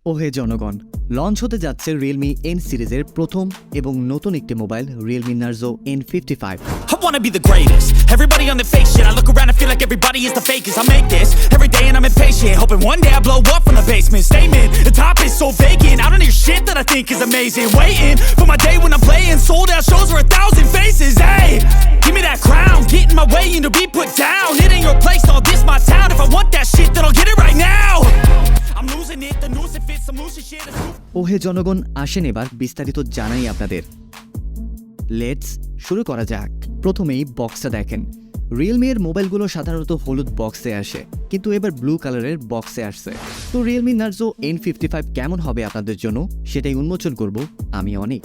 ওহে জনগণ, লঞ্চ হতে যাচ্ছে Realme N সিরিজের প্রথম এবং নতুন একটি mobile Realme Narzo N55। I wanna be the greatest. Everybody on the fake shit. I look around and feel like everybody is the fakest. I make this every day and I'm impatient, hoping one day I blow up from the basement. Statement, the top is so vacant. I don't hear shit that I think is amazing. Waiting for my day when I'm playing sold out shows for 1,000 faces. Hey, give me that crown, get in my way and to be put down. It ain't your place, no, this my town. If I want that shit, then I'll get it right now. I'm losing it, the noose it fits, I'm losing shit. ওহে জনগণ, আসেন এবার বিস্তারিত জানাই আপনাদের। Let's শুরু করা যাক। প্রথমেই বক্সটা দেখেন। Realme-এর মোবাইলগুলো সাধারণত হলুদ বক্সে আসে, কিন্তু এবার ব্লু কালারের বক্সে আসছে। তো Realme Narzo N55 কেমন হবে আপনাদের জন্য সেটাই উন্মোচন করব আমি অনেক।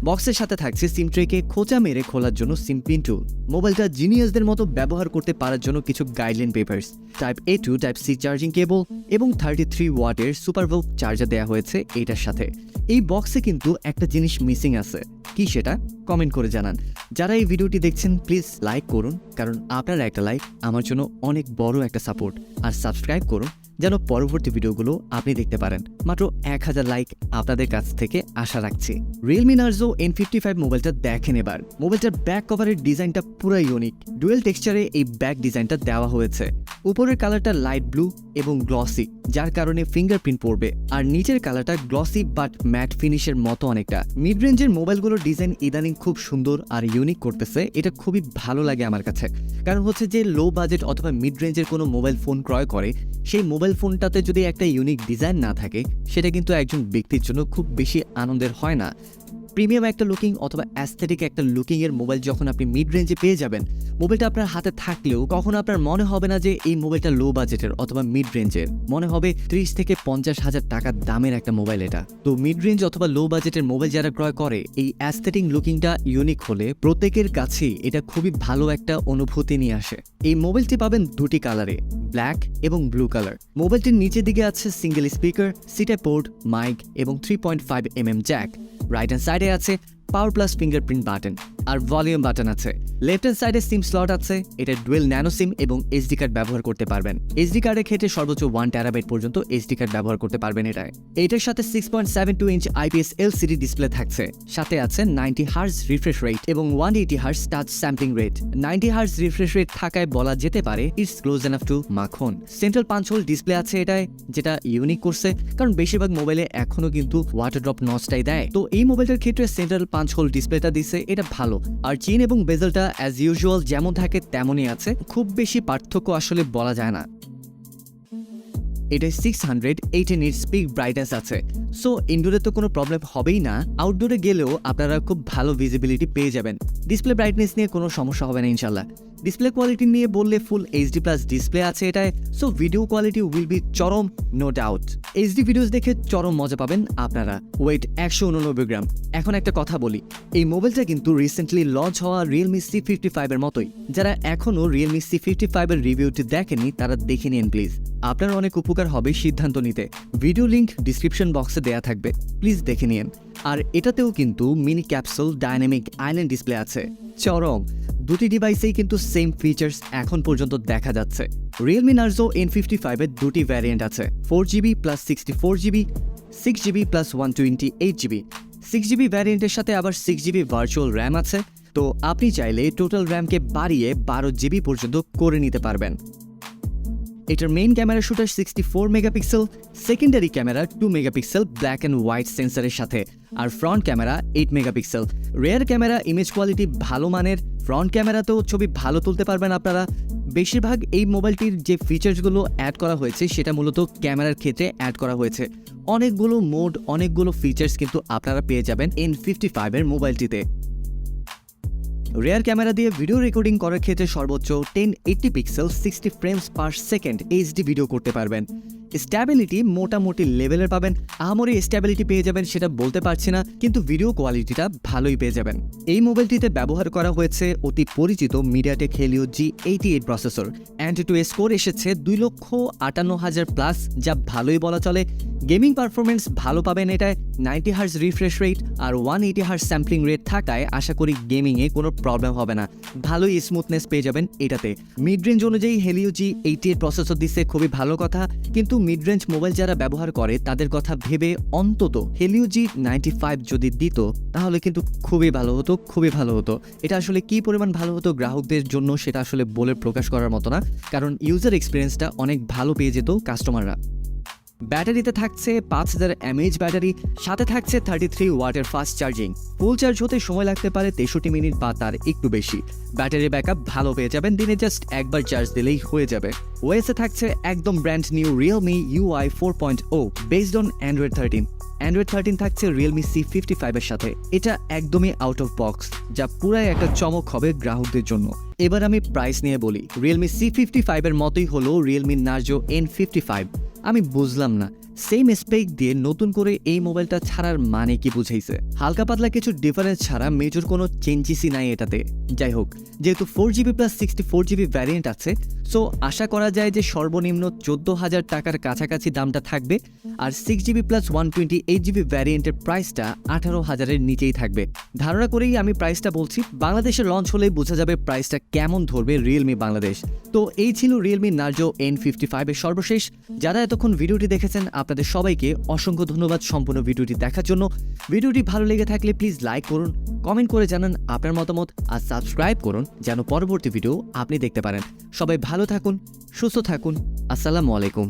বক্সের সাথে থাকছে সিম ট্রেকে খোঁচা মেরে খোলার জন্য সিম পিন টুল, মোবাইলটা জিনিয়াসদের মতো ব্যবহার করতে পারার জন্য কিছু guideline papers, type A to type C charging cable এবং 33 ওয়াটের সুপার ভোল্ট চার্জার দেওয়া হয়েছে এটার সাথে। এই বক্সে কিন্তু একটা জিনিস মিসিং আছে, কি সেটা কমেন্ট করে জানান। যারা এই ভিডিওটি দেখছেন প্লিজ লাইক করুন, কারণ আপনার একটা লাইক আমার জন্য অনেক বড় একটা সাপোর্ট। আর সাবস্ক্রাইব করুন যেন পরবর্তী ভিডিওগুলো আপনি দেখতে পারেন। মাত্র 1000 লাইক আপনাদের কাছ থেকে আশা রাখছি। Realme Narzo N55 মোবাইলটা দেখেন এবার। মোবাইলটার ব্যাক কভারের ডিজাইনটা পুরো ইউনিক, ডুয়েল টেক্সচারে এই ব্যাক ডিজাইনটা দেওয়া হয়েছে। উপরের কালারটা লাইট ব্লু এবং গ্লসি, যার কারণে ফিঙ্গারপ্রিন্ট পড়বে, আর নিচের কালারটা গ্লসি বাট ম্যাট ফিনিশের মতো অনেকটা। মিড রেঞ্জের মোবাইলগুলোর ডিজাইন ইদানিং খুব সুন্দর আর ইউনিক করতেছে, এটা খুবই ভালো লাগে আমার কাছে। কারণ হচ্ছে যে লো বাজেট অথবা মিড রেঞ্জের কোনো মোবাইল ফোন ক্রয় করে, সেই মোবাইল ফোনটাতে যদি একটা ইউনিক ডিজাইন না থাকে সেটা কিন্তু একজন ব্যক্তির জন্য খুব বেশি আনন্দের হয় না। প্রিমিয়াম একটা লুকিং অথবা অ্যাস্থেটিক একটা লুকিংয়ের মোবাইল যখন আপনি মিড রেঞ্জে পেয়ে যাবেন, মোবাইলটা আপনার হাতে থাকলেও কখনো আপনার মনে হবে না যে এই মোবাইলটা লো বাজেটের অথবা মিড রেঞ্জের, মনে হবে 30 থেকে 50,000 টাকার দামের একটা মোবাইল এটা। তো মিড রেঞ্জ অথবা লো বাজেটের মোবাইল যারা ক্রয় করে, এই অ্যাস্থেটিক লুকিংটা ইউনিক হলে প্রত্যেকের কাছেই এটা খুবই ভালো একটা অনুভূতি নিয়ে আসে। এই মোবাইলটি পাবেন দুটি কালারে, ব্ল্যাক এবং ব্লু কালার। মোবাইলটির নিচের দিকে আছে সিঙ্গেল স্পিকার, সিটে পোর্ট, মাইক এবং 3.5 mm জ্যাক। রাইট হ্যান্ড সাইডে আছে পাওয়ার প্লাস ফিঙ্গারপ্রিন্ট বাটন আর ভলিউম বাটন আছে। লেফট হ্যান্ড সাইডে সিম স্লট আছে, এটা ডুয়েল ন্যানো সিম এবং এসডি কার্ড ব্যবহার করতে পারবেন। এসডি কার্ডের ক্ষেত্রে সর্বোচ্চ 1 টেরাবাইট পর্যন্ত এসডি কার্ড ব্যবহার করতে পারবেন এটায়। এটার সাথে 6.72 ইঞ্চ IPS LCD ডিসপ্লে থাকছে, সাথে আছে 90 হার্জ রিফ্রেশ রেট এবং 180 hertz touch sampling rate. 90 hertz refresh rate থাকায় বলা যেতে পারে ইটস ক্লোজ এনাফ টু মাখন। সেন্ট্রাল পাঞ্চ হোল ডিসপ্লে আছে এটায়, যেটা ইউনিক করছে, কারণ বেশিরভাগ মোবাইলে এখনো কিন্তু ওয়াটার ড্রপ নচটাই দেয়। তো এই মোবাইলটার ক্ষেত্রে সেন্ট্রাল পাঞ্চ হোল ডিসপ্লেটা দিছে, এটা ভালো। আর চেইন এবং বেজেলটা অ্যাজ ইউজুয়াল যেমন থাকে তেমনই আছে, খুব বেশি পার্থক্য আসলে বলা যায় না। এটা 618 নিটস পিক ব্রাইটনেস আছে, সো ইনডোরে তো কোনো প্রবলেম হবেই না, আউটডোরে গেলেও আপনারা খুব ভালো ভিজিবিলিটি পেয়ে যাবেন। ডিসপ্লে ব্রাইটনেস নিয়ে কোনো সমস্যা হবে না ইনশাল্লাহ। ডিসপ্লে কোয়ালিটি নিয়ে বললে ফুল HD+ ডিসপ্লে আছে এটায়, so video quality will be চরম, নো ডাউট। HD ভিডিওস দেখে চরম মজা পাবেন আপনারা। ওয়েট 189 গ্রাম। এখন একটা কথা বলি, এই মোবাইলটা কিন্তু রিসেন্টলি লঞ্চ হওয়া Realme C55 এর মতোই। যারা এখনো Realme C55 এর রিভিউটি দেখেনি তারা দেখে নিন প্লিজ, আপনার অনেক উপকার হবে সিদ্ধান্ত নিতে। ভিডিও লিংক ডিসক্রিপশন বক্সে দেয়া থাকবে, প্লিজ দেখে নিন। আর এটাতেও কিন্তু mini capsule dynamic island display আছে, চরম। দুটি ডিভাইসেই কিন্তু সেম ফিচার্স এখন পর্যন্ত দেখা যাচ্ছে। Realme Narzo N55 এর দুটি ভ্যারিয়েন্ট আছে, 4GB plus 64GB, 6GB plus 128GB। 6GB ভ্যারিয়েন্টের সাথে আবার 6GB ভার্চুয়াল র্যাম আছে, তো আপনি চাইলে টোটাল র্যামকে বাড়িয়ে 12GB পর্যন্ত করে নিতে পারবেন। এটার main camera shooter 64 megapixel, secondary camera 2 megapixel black and white সেন্সরের সাথে, আর front camera 8 megapixel. Rear camera image quality ভালো মানের, ফ্রন্ট ক্যামেরাতেও ছবি ভালো তুলতে পারবেন আপনারা। বেশিরভাগ এই মোবাইলটির যে ফিচার্সগুলো অ্যাড করা হয়েছে সেটা মূলত ক্যামেরার ক্ষেত্রে অ্যাড করা হয়েছে। অনেকগুলো মোড, অনেকগুলো ফিচার্স কিন্তু আপনারা পেয়ে যাবেন N55 এর মোবাইলটিতে। রেয়ার ক্যামেরা দিয়ে ভিডিও রেকর্ডিং করার ক্ষেত্রে সর্বোচ্চ 1080 pixel 60 frames per second HD video করতে পারবেন। স্ট্যাবিলিটি মোটামুটি লেভেলের পাবেন, আহামরি স্ট্যাবিলিটি পেয়ে যাবেন সেটা বলতে পারছি না, কিন্তু ভিডিও কোয়ালিটিটা ভালোই পেয়ে যাবেন। এই মোবাইলটিতে ব্যবহার করা হয়েছে অতি পরিচিত MediaTek Helio G88 processor. AnTuTu score এসেছে 2,58,000+, যা ভালোই বলা চলে। গেমিং পারফরমেন্স ভালো পাবেন এটায়, 90 হার্জ রিফ্রেশ রেট আর 180 হার্জ স্যাম্পলিং রেট থাকায় আশা করি গেমিংয়ে কোনো প্রবলেম হবে না, ভালোই স্মুথনেস পেয়ে যাবেন এটাতে। মিড রেঞ্জ অনুযায়ী হেলিও G88 প্রসেসর দিচ্ছে, খুবই ভালো কথা, কিন্তু মিড রেঞ্জ মোবাইল যারা ব্যবহার করে তাদের কথা ভেবে অন্তত Helio G95 যদি দিত তাহলে কিন্তু খুবই ভালো হতো, খুবই ভালো হতো। এটা আসলে কি পরিমাণ ভালো হতো গ্রাহকদের জন্য সেটা আসলে বলে প্রকাশ করার মতো না, কারণ ইউজার এক্সপিরিয়েন্সটা অনেক ভালো পেয়ে যেত কাস্টমাররা। ব্যাটারিতে থাকছে 5000 mAh ব্যাটারি, সাথে থাকছে 33 ওয়াটের ফাস্ট চার্জিং। ফুল চার্জ হতে সময় লাগতে পারে 63 মিনিট বা তার একটু বেশি। ব্যাটারি ব্যাকআপ ভালো পেয়ে যাবেন, দিনে জাস্ট একবার চার্জ দিলেই হয়ে যাবে। ওএসে থাকছে একদম brand new Realme UI 4.0 based on Android 13। Android 13 থাকছে Realme C55 এর সাথে। এটা একদমই আউট অফ বক্স, যা পুরাই একটা চমক হবে গ্রাহকদের জন্য। এবার আমি প্রাইস নিয়ে বলি। Realme C55 এর মতোই হলো Realme Narzo N55। আমি বুঝলাম না সেম স্পেক দিয়ে নতুন করে এই মোবাইলটা ছাড়ার মানে কি বুঝাইছে। হালকা পাতলা কিছু ডিফারেন্স ছাড়া মেজর কোনো চেঞ্জেসই নাই এটাতে। যাই হোক, যেহেতু 4GB প্লাস 64GB ভ্যারিয়েন্ট আছে, সো আশা করা যায় যে সর্বনিম্ন 14,000 টাকার কাছাকাছি দামটা থাকবে। আর 6GB প্লাস 128GB ভ্যারিয়েন্টের প্রাইসটা 18,000-এর নিচেই থাকবে। ধারণা করেই আমি প্রাইসটা বলছি, বাংলাদেশে লঞ্চ হলেই বোঝা যাবে প্রাইসটা কেমন ধরবে রিয়েলমি বাংলাদেশ। তো এই ছিল Realme Narzo N55 এর সর্বশেষ। যারা এতক্ষণ ভিডিওটি দেখেছেন আপনাদের সবাইকে অসংখ্য ধন্যবাদ সম্পূর্ণ ভিডিওটি দেখার জন্য। ভিডিওটি ভালো লেগে থাকলে প্লিজ লাইক করুন, কমেন্ট করে জানান আপনার মতামত, আর সাবস্ক্রাইব করুন যেন পরবর্তী ভিডিও আপনি দেখতে পারেন। সবাই ভালো থাকুন, সুস্থ থাকুন। আসসালামু আলাইকুম।